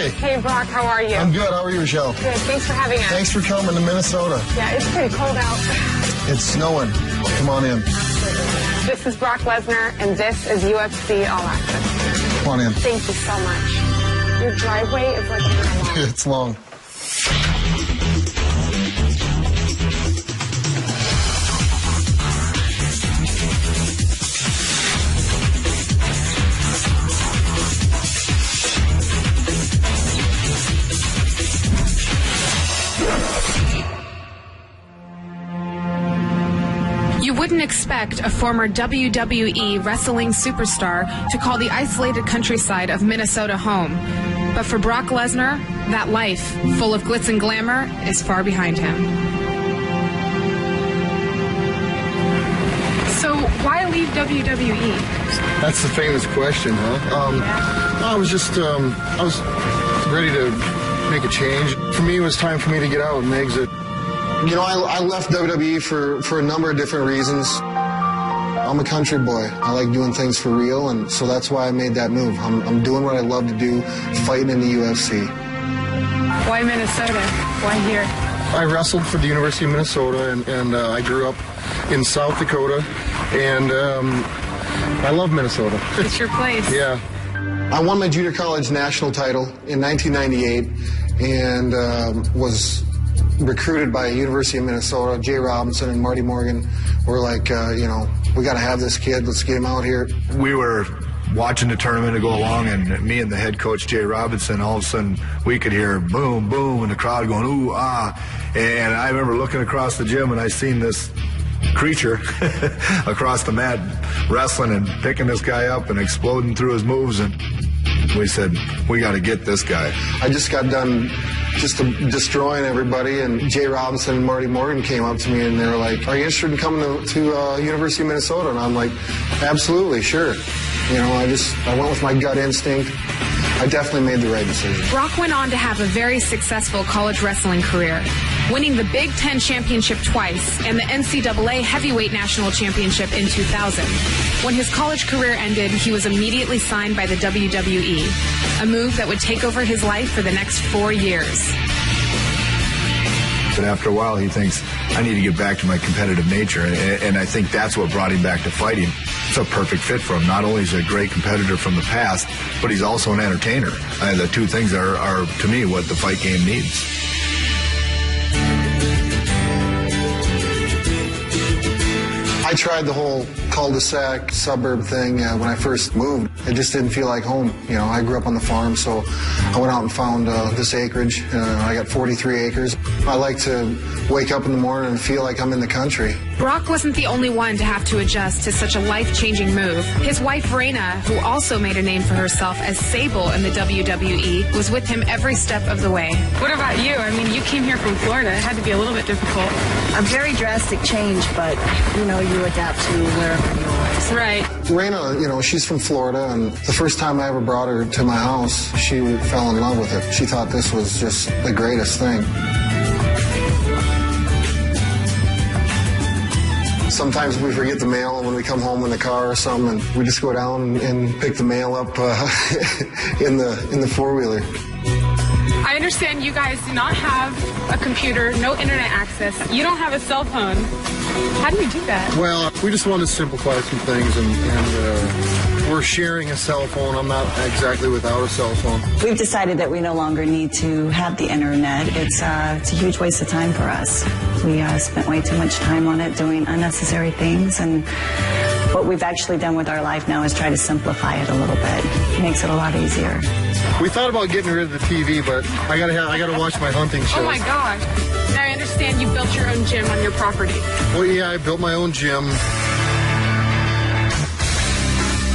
Hey. Hey, Brock, how are you? I'm good. How are you, Michelle? Good. Thanks for having us. Thanks for coming to Minnesota. Yeah, it's pretty cold out. It's snowing. Come on in. This is Brock Lesnar, and this is UFC All Access. Come on in. Thank you so much. Your driveway is like a mile long. It's long. You wouldn't expect a former WWE wrestling superstar to call the isolated countryside of Minnesota home. But for Brock Lesnar, that life, full of glitz and glamour, is far behind him. So why leave WWE? That's the famous question, huh? I was just, I was ready to make a change. For me, it was time for me to get out and exit. You know, I left WWE for a number of different reasons. I'm a country boy. I like doing things for real, and so that's why I made that move. I'm doing what I love to do, fighting in the UFC. Why Minnesota? Why here? I wrestled for the University of Minnesota, and I grew up in South Dakota, and I love Minnesota. It's your place. Yeah. I won my junior college national title in 1998, and was recruited by University of Minnesota. Jay Robinson and Marty Morgan were like, you know, we got to have this kid. Let's get him out here. We were watching the tournament to go along, and me and the head coach, Jay Robinson, all of a sudden we could hear boom, boom, and the crowd going, ooh, ah. And I remember looking across the gym, and I seen this creature across the mat wrestling and picking this guy up and exploding through his moves, and we said, we got to get this guy. I just got done just destroying everybody, and Jay Robinson and Marty Morgan came up to me, and they were like, are you interested in coming to University of Minnesota? And I'm like, absolutely, sure. You know, I went with my gut instinct. I definitely made the right decision. Brock went on to have a very successful college wrestling career, winning the Big Ten Championship twice and the NCAA Heavyweight National Championship in 2000. When his college career ended, he was immediately signed by the WWE, a move that would take over his life for the next 4 years. But after a while, he thinks, I need to get back to my competitive nature, and I think that's what brought him back to fighting. It's a perfect fit for him. Not only is he a great competitor from the past, but he's also an entertainer. The two things are, to me, what the fight game needs. I tried the whole cul-de-sac suburb thing when I first moved. It just didn't feel like home. You know, I grew up on the farm, so I went out and found this acreage. I got 43 acres. I like to wake up in the morning and feel like I'm in the country. Brock wasn't the only one to have to adjust to such a life-changing move. His wife, Raina, who also made a name for herself as Sable in the WWE, was with him every step of the way. What about you? I mean, you came here from Florida. It had to be a little bit difficult. A very drastic change, but, you know, you adapt to wherever you are. Right. Raina, you know, she's from Florida, and the first time I ever brought her to my house, she fell in love with it. She thought this was just the greatest thing. Sometimes we forget the mail when we come home in the car or something, and we just go down and pick the mail up in the four-wheeler. I understand you guys do not have a computer, no internet access. You don't have a cell phone. How do you do that? Well, we just wanted to simplify some things, and we're sharing a cell phone. I'm not exactly without a cell phone. We've decided that we no longer need to have the internet. It's a huge waste of time for us. We spent way too much time on it doing unnecessary things, and what we've actually done with our life now is try to simplify it a little bit. It makes it a lot easier. We thought about getting rid of the TV, but I gotta watch my hunting shows. Oh my gosh. Now I understand you built your own gym on your property. Well, yeah, I built my own gym.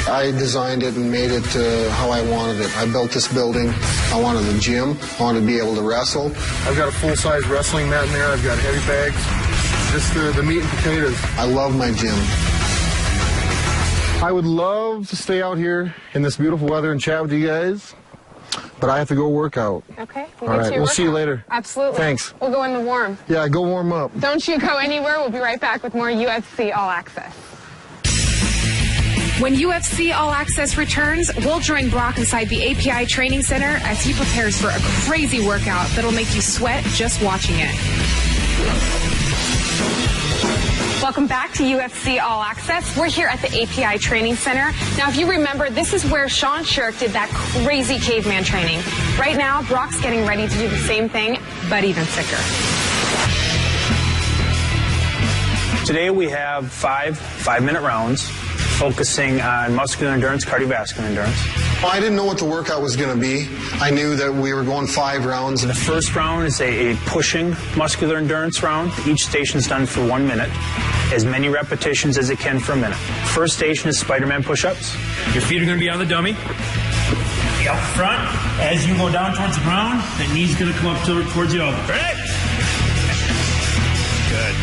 I designed it and made it how I wanted it. I built this building. I wanted a gym. I wanted to be able to wrestle. I've got a full-size wrestling mat in there. I've got heavy bags. Just the meat and potatoes. I love my gym. I would love to stay out here in this beautiful weather and chat with you guys, but I have to go work out. Okay. All right, we'll see you later. Absolutely. Thanks. We'll go in the warm. Yeah, go warm up. Don't you go anywhere. We'll be right back with more UFC All Access. When UFC All Access returns, we'll join Brock inside the API Training Center as he prepares for a crazy workout that'll make you sweat just watching it. Welcome back to UFC All Access. We're here at the API Training Center. Now, if you remember, this is where Sean Sherrick did that crazy caveman training. Right now, Brock's getting ready to do the same thing, but even sicker. Today we have five-minute rounds focusing on muscular endurance, cardiovascular endurance. I didn't know what the workout was going to be. I knew that we were going 5 rounds. The first round is a pushing muscular endurance round. Each station is done for 1 minute, as many repetitions as it can for a minute. First station is Spider-Man push-ups. Your feet are going to be on the dummy. Up front, as you go down towards the ground, the knee's going to come up towards the elbow. Right? Good.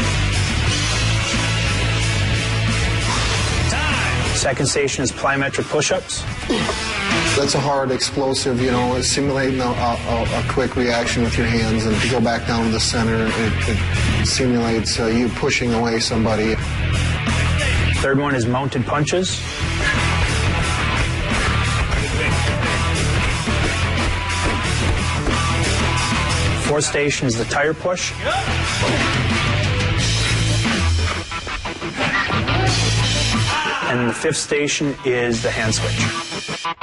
Second station is plyometric push-ups. That's a hard, explosive, simulating a quick reaction with your hands, and to go back down to the center, it simulates you pushing away somebody. Third one is mounted punches. Fourth station is the tire push. And the fifth station is the hand switch.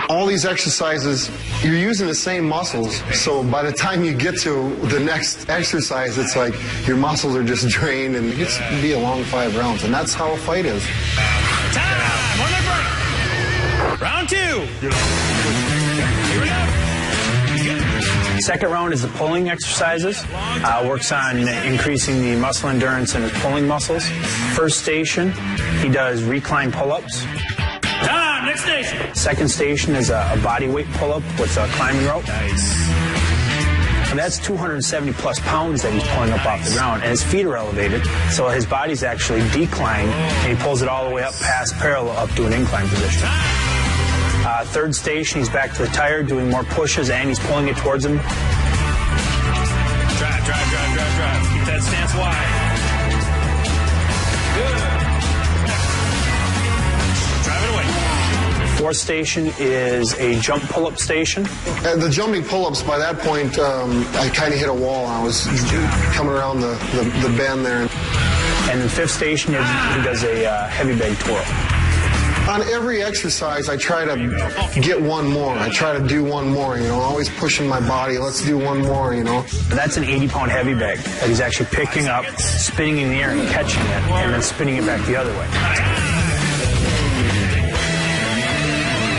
All these exercises, you're using the same muscles, so by the time you get to the next exercise, it's like your muscles are just drained, and it gets to be a long 5 rounds, and that's how a fight is. Time! 1 minute break! Round 2! Here we go! Second round is the pulling exercises. Works on increasing the muscle endurance in his pulling muscles. First station, he does recline pull-ups. Time! Next station! Second station is a body weight pull-up with a climbing rope. Nice. And that's 270 plus pounds that he's pulling up off the ground, and his feet are elevated, so his body's actually declined, and he pulls it all the way up past parallel up to an incline position. Third station, he's back to the tire, doing more pushes, and he's pulling it towards him. Drive. Keep that stance wide. Good. Drive it away. Fourth station is a jump pull-up station. The jumping pull-ups, by that point, I kind of hit a wall. I was coming around the bend there. And the fifth station is he does a heavy bag twirl. On every exercise, I try to get one more. I try to do one more, always pushing my body. Let's do one more, That's an 80-pound heavy bag that he's actually picking up, spinning in the air and catching it, and then spinning it back the other way.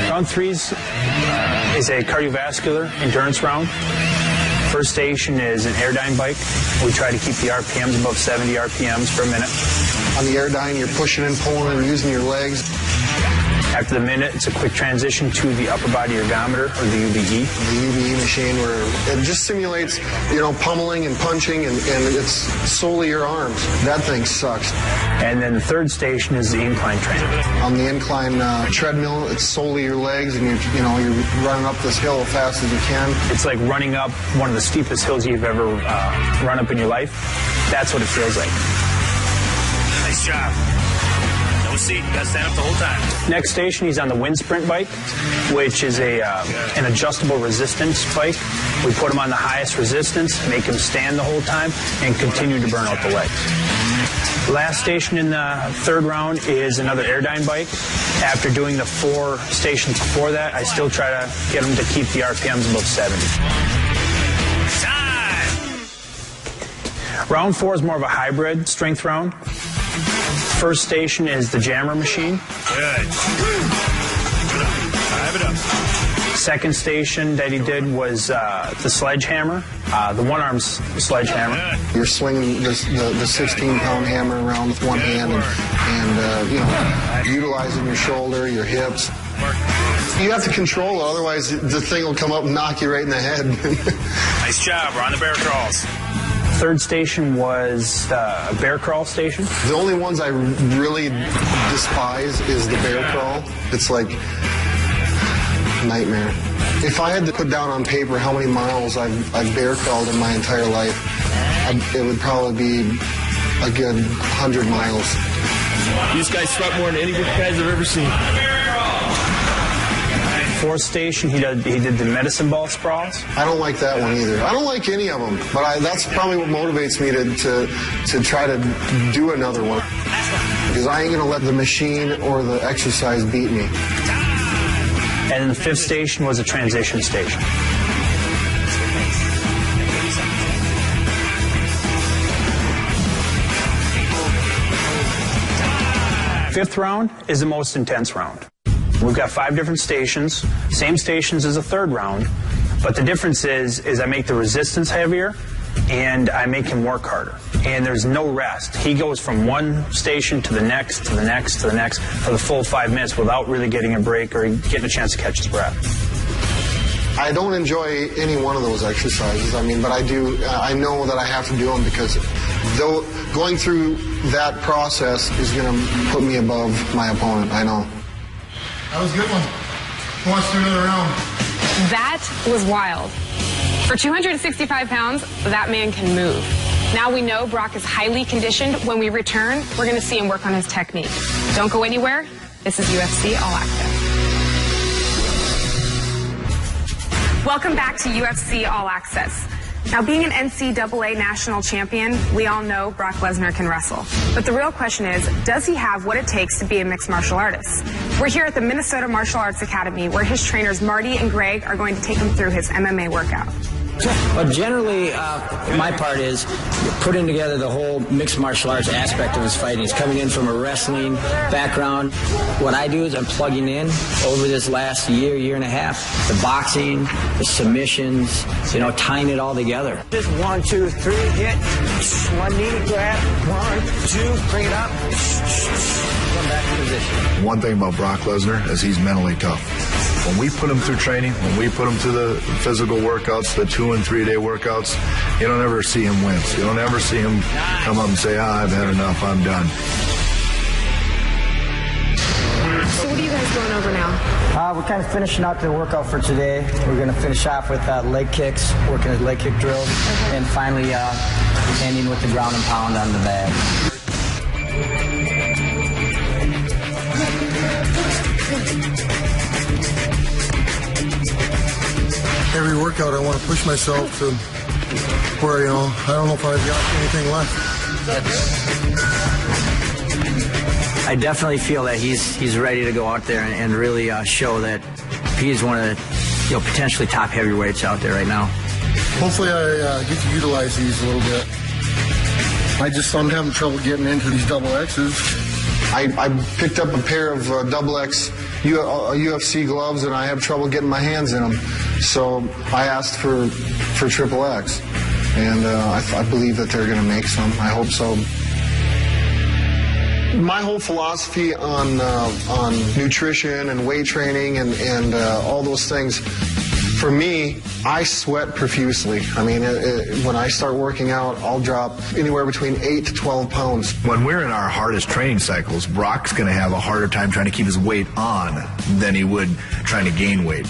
Round 3 is a cardiovascular endurance round. First station is an airdyne bike. We try to keep the RPMs above 70 RPMs per minute. On the airdyne, you're pushing and pulling and using your legs. After the minute, it's a quick transition to the upper body ergometer, or the UBE. The UBE machine, where it just simulates, pummeling and punching, and it's solely your arms. That thing sucks. And then the third station is the incline training. On the incline treadmill, it's solely your legs, and you're running up this hill as fast as you can. It's like running up one of the steepest hills you've ever run up in your life. That's what it feels like. Nice job. No seat. You got to stand up the whole time. Next station, he's on the wind sprint bike, which is an adjustable resistance bike. We put him on the highest resistance, make him stand the whole time, and continue to burn out the legs. Last station in the third round is another airdyne bike. After doing the 4 stations before that, I still try to get him to keep the RPMs above 70. Time! Round 4 is more of a hybrid strength round. First station is the jammer machine. Good. Drive it up. Second station that he did was the sledgehammer, the one-arm sledgehammer. You're swinging the 16-pound hammer around with one hand and utilizing your shoulder, your hips. You have to control it, otherwise the thing will come up and knock you right in the head. Nice job. We're on the bear crawls. Third station was a bear crawl station. The only ones I really despise is the bear crawl. It's like nightmare. If I had to put down on paper how many miles I've bear crawled in my entire life, it would probably be a good 100 miles. These guys sweat more than any of you guys I've ever seen. Fourth station, he did the medicine ball sprawls. I don't like that one either. I don't like any of them, but that's probably what motivates me to try to do another one. Because I ain't going to let the machine or the exercise beat me. And then the fifth station was a transition station. Fifth round is the most intense round. We've got 5 different stations, same stations as the third round, but the difference is I make the resistance heavier and I make him work harder. And there's no rest. He goes from one station to the next, to the next, to the next for the full 5 minutes without really getting a break or getting a chance to catch his breath. I don't enjoy any one of those exercises, but I do. I know that I have to do them because though going through that process is going to put me above my opponent. I know. That was a good one. Who wants to do another round? That was wild. For 265 pounds, that man can move. Now we know Brock is highly conditioned. When we return, we're going to see him work on his technique. Don't go anywhere. This is UFC All Access. Welcome back to UFC All Access. Now, being an NCAA national champion, we all know Brock Lesnar can wrestle. But the real question is, does he have what it takes to be a mixed martial artist? We're here at the Minnesota Martial Arts Academy, where his trainers Marty and Greg are going to take him through his MMA workout. But generally, my part is putting together the whole mixed martial arts aspect of his fighting. He's coming in from a wrestling background. What I do is I'm plugging in over this last year and a half, the boxing, the submissions, tying it all together. Just 1, 2, 3, hit. 1 knee grab. 1, 2, bring it up. Come back to position. One thing about Brock Lesnar is he's mentally tough. When we put him through training, when we put him through the physical workouts, the 2- and 3-day workouts, you don't ever see him wince. You don't ever see him come up and say, I've had enough, I'm done. So what are you guys going over now? We're kind of finishing out the workout for today. We're going to finish off with leg kicks, working his leg kick drills, and finally ending with the ground and pound on the bag. Every workout, I want to push myself to where, I don't know if I've got anything left. I definitely feel that he's ready to go out there and really show that he's one of the potentially top heavyweights out there right now. Hopefully I get to utilize these a little bit. I'm having trouble getting into these double X's. I picked up a pair of double X UFC gloves, and I have trouble getting my hands in them. So I asked for triple X, and I believe that they're going to make some. I hope so. My whole philosophy on nutrition and weight training and all those things, for me, I sweat profusely. When I start working out, I'll drop anywhere between 8 to 12 pounds. When we're in our hardest training cycles, Brock's going to have a harder time trying to keep his weight on than he would trying to gain weight.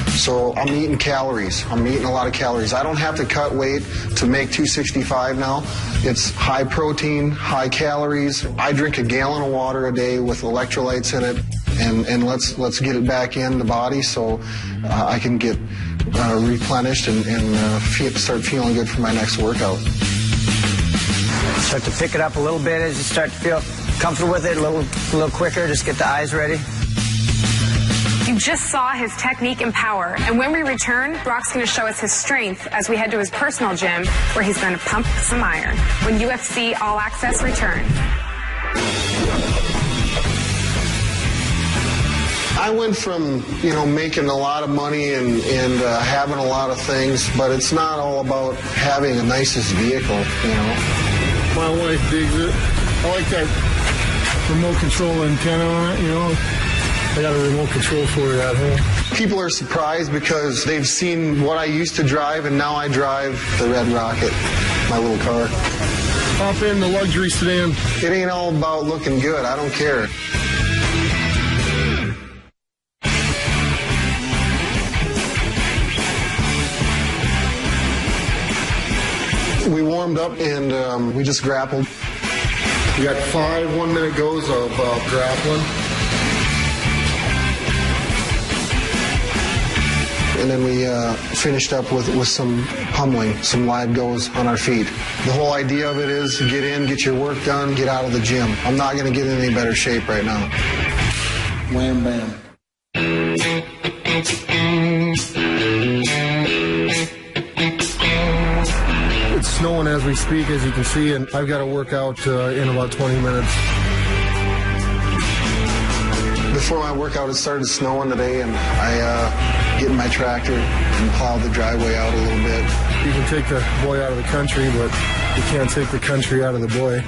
So I'm eating calories. I'm eating a lot of calories. I don't have to cut weight to make 265 now. It's high protein, high calories. I drink a gallon of water a day with electrolytes in it, and let's get it back in the body so I can get replenished and start feeling good for my next workout. Start to pick it up a little bit as you start to feel comfortable with it, a little quicker. Just get the eyes ready. You just saw his technique and power, and when we return, Brock's going to show us his strength as we head to his personal gym, where he's going to pump some iron when UFC All Access returns. I went from, making a lot of money and having a lot of things, but it's not all about having the nicest vehicle, My wife digs it. I like that remote control antenna on it, I got a remote control for it out here. People are surprised because they've seen what I used to drive, and now I drive the Red Rocket, my little car. Hop in the luxury sedan. It ain't all about looking good. I don't care. We warmed up and we just grappled. We got 5 one-minute goes of grappling. and then we finished up with some pummeling, some live goes on our feet. The whole idea of it is get in, get your work done, get out of the gym. I'm not going to get in any better shape right now. Wham, bam. It's snowing as we speak, as you can see, and I've got to work out in about 20 minutes. Before my workout, it started snowing today, and I get in my tractor and plow the driveway out a little bit. You can take the boy out of the country, but you can't take the country out of the boy.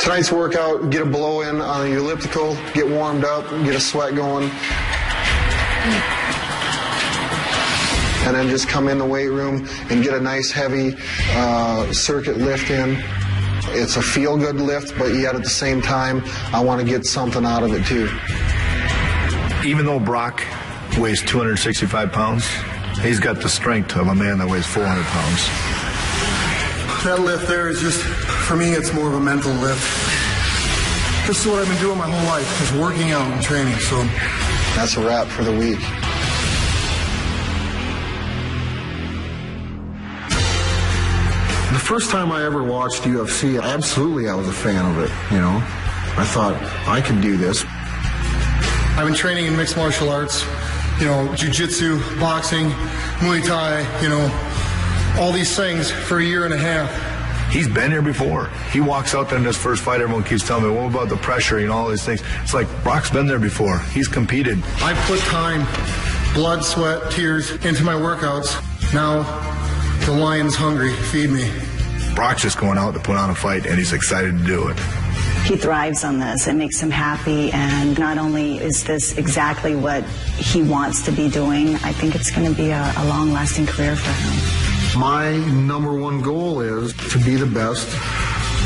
Tonight's workout, get a blow in on your elliptical, get warmed up, get a sweat going. And then just come in the weight room and get a nice heavy circuit lift in. It's a feel-good lift, but yet at the same time, I want to get something out of it too. Even though Brock weighs 265 pounds, he's got the strength of a man that weighs 400 pounds. That lift there is just, for me, it's more of a mental lift. This is what I've been doing my whole life, is working out and training, so. That's a wrap for the week. The first time I ever watched UFC, absolutely I was a fan of it, you know. I thought, I can do this. I've been training in mixed martial arts, you know, jiu-jitsu, boxing, Muay Thai, you know, all these things for a year and a half. He's been here before. He walks out there in this first fight, everyone keeps telling me, what about the pressure and all these things? It's like, Brock's been there before. He's competed. I put time, blood, sweat, tears into my workouts. Now, the lion's hungry. Feed me. Brock's just going out to put on a fight, and he's excited to do it. He thrives on this. It makes him happy, and not only is this exactly what he wants to be doing, I think it's going to be a long-lasting career for him. My number one goal is to be the best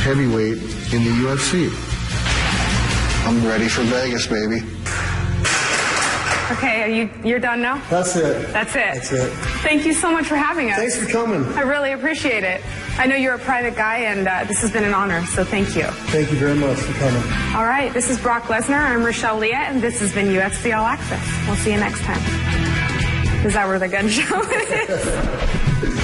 heavyweight in the UFC. I'm ready for Vegas, baby. Okay, you're done now? That's it. That's it. That's it. Thank you so much for having us. Thanks for coming. I really appreciate it. I know you're a private guy, and this has been an honor, so thank you. Thank you very much for coming. All right, this is Brock Lesnar. I'm Rochelle Leah, and this has been UFC All Access. We'll see you next time. Is that where the gun show is?